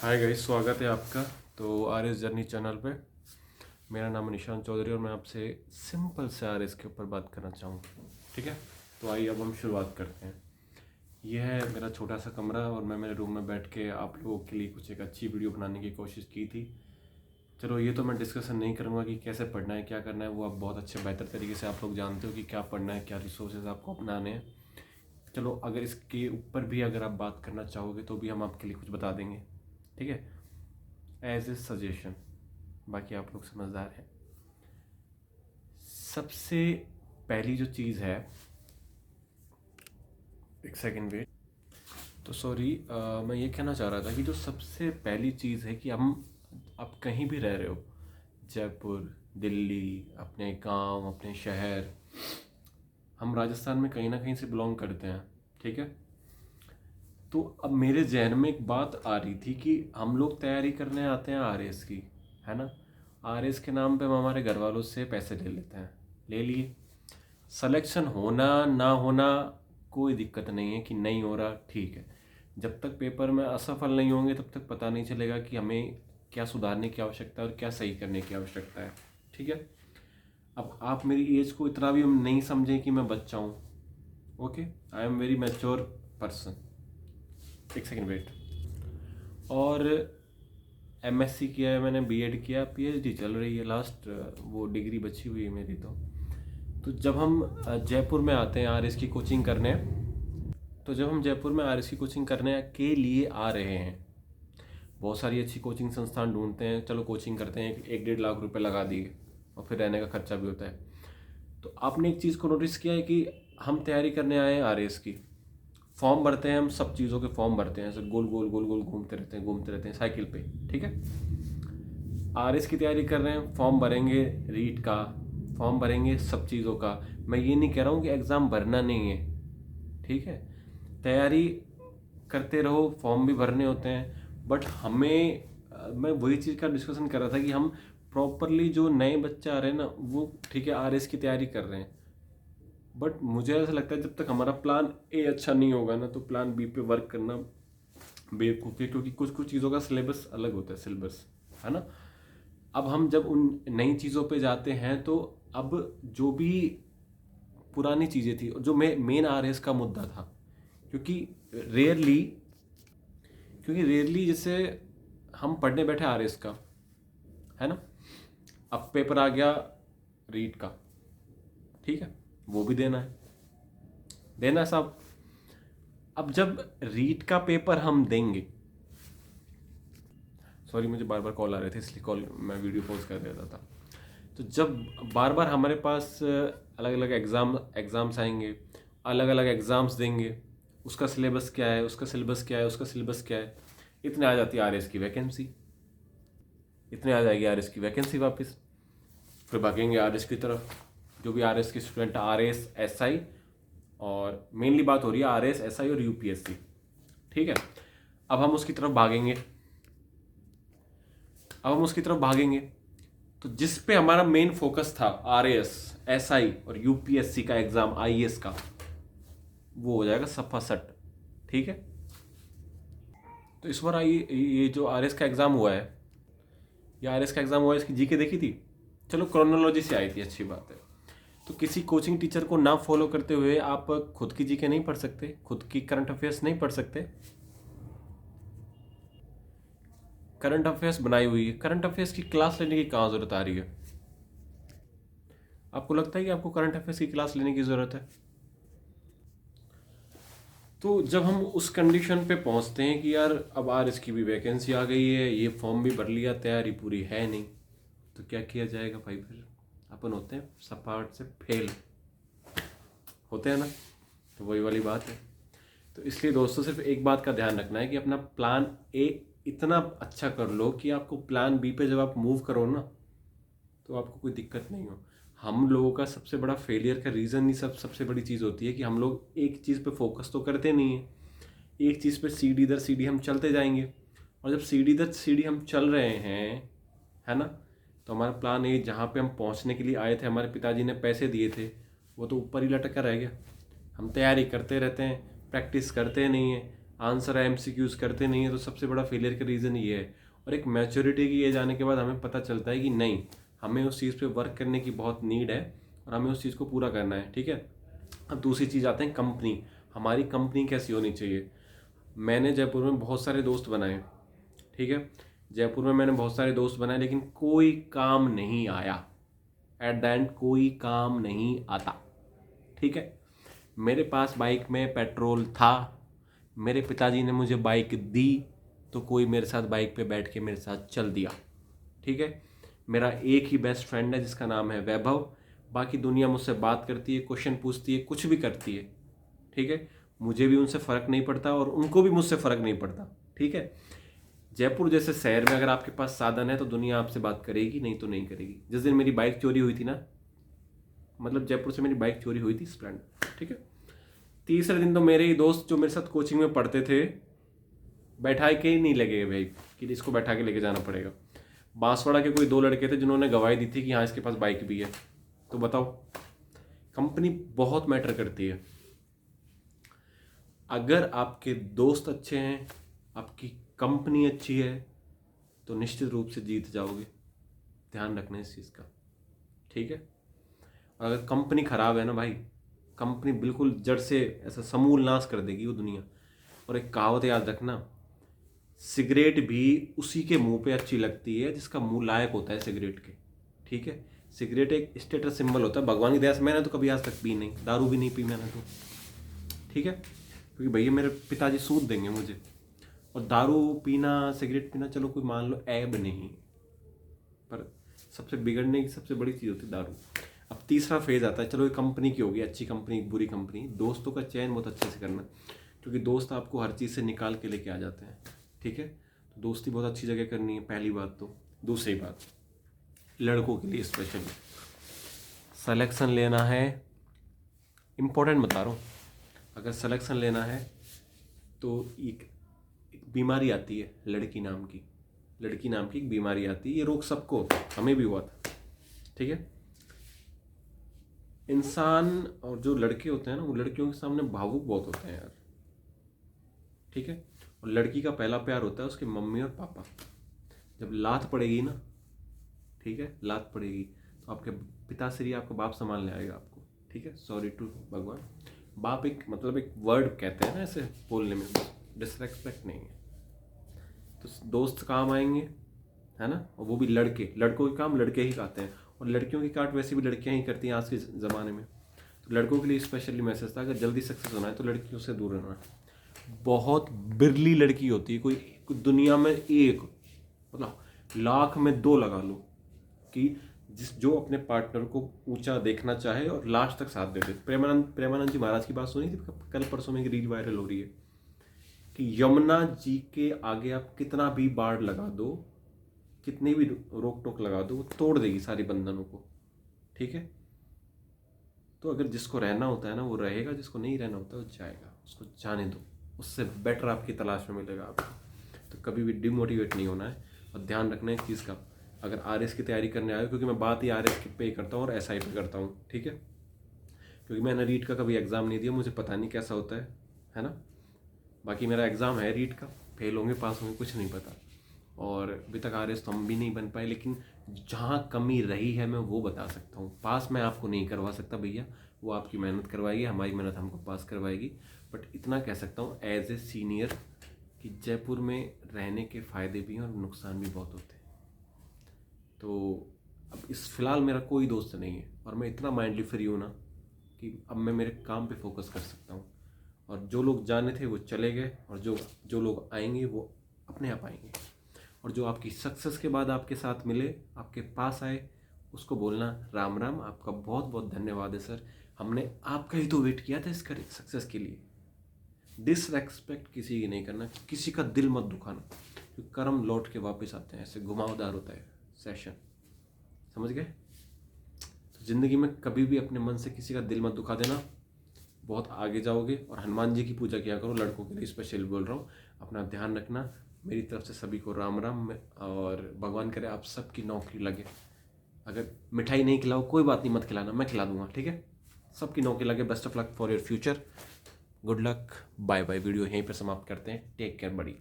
Hi guys, स्वागत है आपका। तो आर एस जर्नी चैनल पे मेरा नाम है निशान चौधरी और मैं आपसे सिंपल से आर एस के ऊपर बात करना चाहूँगा। ठीक है, तो आइए अब हम शुरुआत करते हैं। यह है मेरा छोटा सा कमरा और मैं मेरे रूम में बैठ के आप लोगों के लिए कुछ एक अच्छी वीडियो बनाने की कोशिश की थी। चलो, ये तो मैं डिस्कशन नहीं करूँगा कि कैसे पढ़ना है, क्या करना है। वो आप बहुत अच्छे बेहतर तरीके से आप लोग जानते हो कि क्या पढ़ना है, क्या रिसोर्सेज आपको अपनाने हैं। चलो, अगर इसके ऊपर भी अगर आप बात करना चाहोगे तो भी हम आपके लिए कुछ बता देंगे। ठीक है, एज ए सजेशन। बाकी आप लोग समझदार हैं। सबसे पहली जो चीज़ है, एक सेकेंड वेट। तो सॉरी, मैं ये कहना चाह रहा था कि जो सबसे पहली चीज़ है कि हम आप कहीं भी रह रहे हो, जयपुर, दिल्ली, अपने गांव, अपने शहर, हम राजस्थान में कहीं ना कहीं से बिलोंग करते हैं। ठीक है, तो अब मेरे जहन में एक बात आ रही थी कि हम लोग तैयारी करने आते हैं आरएस की, है ना। आरएस के नाम पे हम हमारे घर वालों से पैसे ले लेते हैं, ले लिए। सिलेक्शन होना ना होना कोई दिक्कत नहीं है कि नहीं हो रहा, ठीक है। जब तक पेपर में असफल नहीं होंगे तब तक पता नहीं चलेगा कि हमें क्या सुधारने की आवश्यकता है और क्या सही करने की आवश्यकता है। ठीक है, अब आप मेरी एज को इतना भी नहीं समझें कि मैं बच्चा हूँ। Okay, I am very mature person. एक सेकेंड वेट। और एमएससी किया है मैंने, बीएड किया, पीएचडी चल रही है, लास्ट वो डिग्री बची हुई है मेरी। तो जब हम जयपुर में आते हैं आरएस की कोचिंग करने, तो जब हम जयपुर में आरएस की कोचिंग करने के लिए आ रहे हैं, बहुत सारी अच्छी कोचिंग संस्थान ढूंढते हैं। चलो कोचिंग करते हैं, 1-1.5 लाख रुपए लगा दिए और फिर रहने का खर्चा भी होता है। तो आपने एक चीज़ को नोटिस किया है कि हम तैयारी करने आए हैं आरएस की, फॉर्म भरते हैं, हम सब चीज़ों के फॉर्म भरते हैं, ऐसे गोल गोल गोल गोल घूमते रहते हैं साइकिल पे। ठीक है, आरएस की तैयारी कर रहे हैं, फॉर्म भरेंगे रीट का, फॉर्म भरेंगे सब चीज़ों का। मैं ये नहीं कह रहा हूँ कि एग्ज़ाम भरना नहीं है, ठीक है, तैयारी करते रहो, फॉर्म भी भरने होते हैं। बट हमें मैं वही चीज़ का डिस्कशन कर रहा था कि हम प्रॉपरली, जो नए बच्चे आ रहे हैं ना, वो ठीक है आरएस की तैयारी कर रहे हैं, बट मुझे ऐसा लगता है जब तक हमारा प्लान ए अच्छा नहीं होगा ना, तो प्लान बी पे वर्क करना बेवकूफ़ी है। क्योंकि कुछ कुछ चीज़ों का सिलेबस अलग होता है, सिलेबस, है ना। अब हम जब उन नई चीज़ों पे जाते हैं तो अब जो भी पुरानी चीज़ें थी, जो मेन आरएस का मुद्दा था, क्योंकि रेयरली जैसे हम पढ़ने बैठे आरएस का, है ना, अब पेपर आ गया रीट का, ठीक है, वो भी देना है साहब। अब जब रीट का पेपर हम देंगे, सॉरी मुझे बार बार कॉल आ रहे थे इसलिए कॉल मैं वीडियो पॉज कर देता था। तो जब बार बार हमारे पास अलग अलग एग्ज़ाम्स आएंगे, अलग अलग एग्ज़ाम्स देंगे, उसका सिलेबस क्या है, उसका सिलेबस क्या है, उसका सिलेबस क्या है, इतने आ जाती है आरएस की वैकेंसी, इतने आ जाएगी आरएस की वैकेंसी वापस, फिर भागेंगे आरएस की तरफ। जो भी आरएस के स्टूडेंट, आरएस एसआई, और मेनली बात हो रही है आरएस एसआई और यूपीएससी, ठीक है। अब हम उसकी तरफ भागेंगे, तो जिस पे हमारा मेन फोकस था, आरएस, एसआई और यूपीएससी का एग्जाम, आईएएस का, वो हो जाएगा सफा सट। ठीक है, तो इस बार ये जो आरएस का एग्जाम हुआ है, इसकी जीके देखी थी। चलो क्रोनोलॉजी से आई थी, अच्छी बात है। तो किसी कोचिंग टीचर को ना फॉलो करते हुए आप खुद की जीके नहीं पढ़ सकते, खुद की करंट अफेयर्स नहीं पढ़ सकते। करंट अफेयर्स बनाई हुई है, करंट अफेयर्स की क्लास लेने की कहाँ जरूरत आ रही है? आपको लगता है कि आपको करंट अफेयर्स की क्लास लेने की जरूरत है? तो जब हम उस कंडीशन पे पहुंचते हैं कि यार अब आरएस की भी वैकेंसी आ गई है, ये फॉर्म भी भर लिया, तैयारी पूरी है नहीं, तो क्या किया जाएगा भाई? फिर अपन होते हैं सपाट से फेल, होते हैं ना। तो वही वाली बात है। तो इसलिए दोस्तों सिर्फ एक बात का ध्यान रखना है कि अपना प्लान ए इतना अच्छा कर लो कि आपको प्लान बी पे जब आप मूव करो ना, तो आपको कोई दिक्कत नहीं हो। हम लोगों का सबसे बड़ा फेलियर का रीज़न ही सबसे बड़ी चीज़ होती है कि हम लोग एक चीज़ पे फोकस तो करते नहीं है। एक चीज़ पे सीढ़ी दर सीढ़ी हम चलते जाएंगे, और जब सीढ़ी दर सीढ़ी हम चल रहे हैं, है ना, तो हमारा प्लान ए, जहाँ पे हम पहुँचने के लिए आए थे, हमारे पिताजी ने पैसे दिए थे, वो तो ऊपर ही लटका रह गया। हम तैयारी करते रहते हैं, प्रैक्टिस करते नहीं हैं, आंसर MCQs करते नहीं है, तो सबसे बड़ा फेलियर का रीज़न ये है। और एक मैच्योरिटी की एज आने के बाद हमें पता चलता है कि नहीं, हमें उस चीज़ पे वर्क करने की बहुत नीड है और हमें उस चीज़ को पूरा करना है, ठीक है। अब दूसरी चीज़ आते हैं कंपनी। हमारी कंपनी कैसी होनी चाहिए। मैंने जयपुर में बहुत सारे दोस्त बनाए, ठीक है। जयपुर में मैंने बहुत सारे दोस्त बनाए, लेकिन कोई काम नहीं आया। एट द एंड कोई काम नहीं आता, ठीक है। मेरे पास बाइक में पेट्रोल था, मेरे पिताजी ने मुझे बाइक दी, तो कोई मेरे साथ बाइक पे बैठ के मेरे साथ चल दिया, ठीक है। मेरा एक ही बेस्ट फ्रेंड है जिसका नाम है वैभव। बाकी दुनिया मुझसे बात करती है, क्वेश्चन पूछती है, कुछ भी करती है, ठीक है। मुझे भी उनसे फ़र्क नहीं पड़ता और उनको भी मुझसे फ़र्क नहीं पड़ता, ठीक है। जयपुर जैसे शहर में अगर आपके पास साधन है तो दुनिया आपसे बात करेगी, नहीं तो नहीं करेगी। जिस दिन मेरी बाइक चोरी हुई थी ना, मतलब जयपुर से मेरी बाइक चोरी हुई थी, स्प्लेंडर, ठीक है। तीसरे दिन तो मेरे ही दोस्त जो मेरे साथ कोचिंग में पढ़ते थे, बैठा के ही नहीं लगे भाई कि इसको बैठा के लेके जाना पड़ेगा। बांसवाड़ा के कोई 2 लड़के थे जिन्होंने गवाही दी थी कि हाँ इसके पास बाइक भी है। तो बताओ, कंपनी बहुत मैटर करती है। अगर आपके दोस्त अच्छे हैं, आपकी कंपनी अच्छी है, तो निश्चित रूप से जीत जाओगे। ध्यान रखना इस चीज़ का, ठीक है। और अगर कंपनी खराब है ना भाई, कंपनी बिल्कुल जड़ से ऐसा समूल नाश कर देगी वो दुनिया। और एक कहावत याद रखना, सिगरेट भी उसी के मुंह पे अच्छी लगती है जिसका मुंह लायक होता है सिगरेट के, ठीक है। सिगरेट एक स्टेटस सिंबल होता है। भगवान की दया से मैंने तो कभी आज तक पी नहीं, दारू भी नहीं पी मैंने तो, ठीक है। क्योंकि भैया मेरे पिताजी सूद देंगे मुझे। और दारू पीना, सिगरेट पीना, चलो कोई मान लो ऐब नहीं, पर सबसे बिगड़ने की सबसे बड़ी चीज़ होती है दारू। अब तीसरा फेज आता है, चलो ये कंपनी की होगी, अच्छी कंपनी बुरी कंपनी। दोस्तों का चयन बहुत अच्छे से करना, क्योंकि दोस्त आपको हर चीज़ से निकाल के लेके आ जाते हैं, ठीक है। तो दोस्ती बहुत अच्छी जगह करनी है, पहली बात तो। दूसरी बात, लड़कों के लिए स्पेशली सिलेक्शन लेना है। इम्पोर्टेंट बता रहा हूँ, अगर सिलेक्शन लेना है तो एक बीमारी आती है लड़की नाम की एक बीमारी आती है। ये रोग सबको होता है, हमें भी हुआ था, ठीक है। इंसान और जो लड़के होते हैं ना, वो लड़कियों के सामने भावुक बहुत होते हैं यार, ठीक है। और लड़की का पहला प्यार होता है उसके मम्मी और पापा। जब लात पड़ेगी ना, ठीक है, लात पड़ेगी, तो आपके पिताश्री, आपका बाप संभालने आएगा आपको, ठीक है। सॉरी टू भगवान, बाप एक मतलब एक वर्ड कहते हैं ना ऐसे बोलने में, डिसरेस्पेक्ट नहीं है। तो दोस्त काम आएंगे, है ना। और वो भी लड़कों के काम लड़के ही खाते हैं, और लड़कियों की काट वैसे भी लड़कियां ही करती हैं आज के ज़माने में। तो लड़कों के लिए स्पेशली मैसेज था, अगर जल्दी सक्सेस होना है तो लड़कियों से दूर रहना है। बहुत बिरली लड़की होती है, कोई दुनिया में एक, मतलब लाख में 2 लगा लो, कि जो अपने पार्टनर को ऊंचा देखना चाहे और लास्ट तक साथ दे दे। प्रेमानंद जी महाराज की बात सुनी थी कल परसों में, एक रील वायरल हो रही है कि यमुना जी के आगे आप कितना भी बाढ़ लगा दो, कितनी भी रोक टोक लगा दो, वो तोड़ देगी सारी बंधनों को, ठीक है। तो अगर जिसको रहना होता है ना वो रहेगा, जिसको नहीं रहना होता वो जाएगा, उसको जाने दो। उससे बेटर आपकी तलाश में मिलेगा आपको। तो कभी भी डिमोटिवेट नहीं होना है। और ध्यान रखना है इस चीज़ का, अगर RS की तैयारी करने आए, क्योंकि मैं बात ही RS की पे करता हूँ और SI पे करता हूँ, ठीक है। क्योंकि मैंने रीट का कभी एग्ज़ाम नहीं दिया, मुझे पता नहीं कैसा होता है ना। बाकी मेरा एग्ज़ाम है रीट का, फेल होंगे पास होंगे कुछ नहीं पता। और अभी तक RS तो हम भी नहीं बन पाए, लेकिन जहाँ कमी रही है मैं वो बता सकता हूँ। पास मैं आपको नहीं करवा सकता भैया, वो आपकी मेहनत करवाएगी, हमारी मेहनत हमको पास करवाएगी। बट इतना कह सकता हूँ एज ए सीनियर कि जयपुर में रहने के फ़ायदे भी हैं और नुकसान भी बहुत होते हैं। तो अब इस फ़िलहाल मेरा कोई दोस्त नहीं है, और मैं इतना माइंडली फ्री हूँ ना कि अब मैं मेरे काम पे फोकस कर सकता हूँ। और जो लोग जाने थे वो चले गए, और जो लोग आएंगे वो अपने आप आएंगे। और जो आपकी सक्सेस के बाद आपके साथ मिले, आपके पास आए, उसको बोलना राम राम, आपका बहुत बहुत धन्यवाद है सर, हमने आपका ही तो वेट किया था इस सक्सेस के लिए। डिसरेस्पेक्ट किसी की नहीं करना, किसी का दिल मत दुखाना, क्योंकि कर्म लौट के वापस आते हैं, ऐसे घुमावदार होता है सेशन, समझ गए। तो ज़िंदगी में कभी भी अपने मन से किसी का दिल मत दुखा देना, बहुत आगे जाओगे। और हनुमान जी की पूजा किया करो, लड़कों के लिए स्पेशल बोल रहा हूँ। अपना ध्यान रखना, मेरी तरफ से सभी को राम राम। और भगवान करे आप सबकी नौकरी लगे। अगर मिठाई नहीं खिलाओ कोई बात नहीं, मत खिलाना, मैं खिला दूंगा, ठीक है। सबकी नौकरी लगे। Best of luck for your future. Good luck, bye bye. Video यहीं पर समाप्त करते हैं। टेक केयर बड़ी।